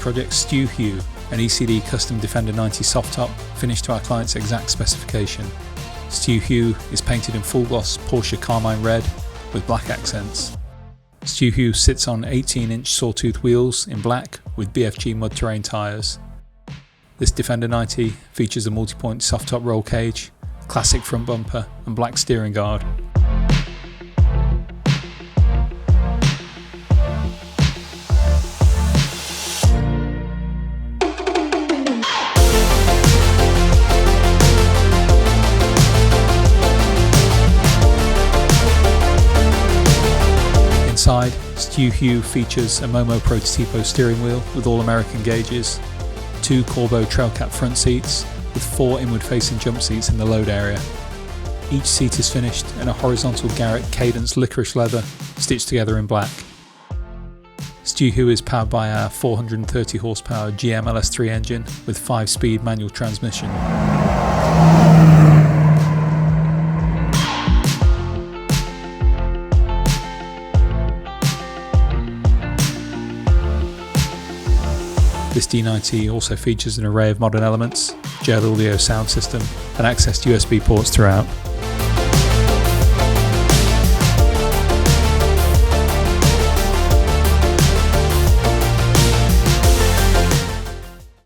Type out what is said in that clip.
project Stu Hugh, an E.C.D custom Defender 90 soft top finished to our client's exact specification. Stu Hugh is painted in full gloss Porsche Carmine red with black accents. Stu Hugh sits on 18-inch sawtooth wheels in black with BFG mud terrain tyres. This Defender 90 features a multi-point soft top roll cage, classic front bumper and black steering guard. Inside, Stu Hugh features a Momo Prototipo steering wheel with all-American gauges, 2 Corbeau trail cap front seats with 4 inward-facing jump seats in the load area. Each seat is finished in a horizontal Garrett Cadence licorice leather stitched together in black. Stu Hugh is powered by our 430 horsepower GM LS3 engine with 5-speed manual transmission. This D90 also features an array of modern elements, gel audio sound system and access to USB ports throughout.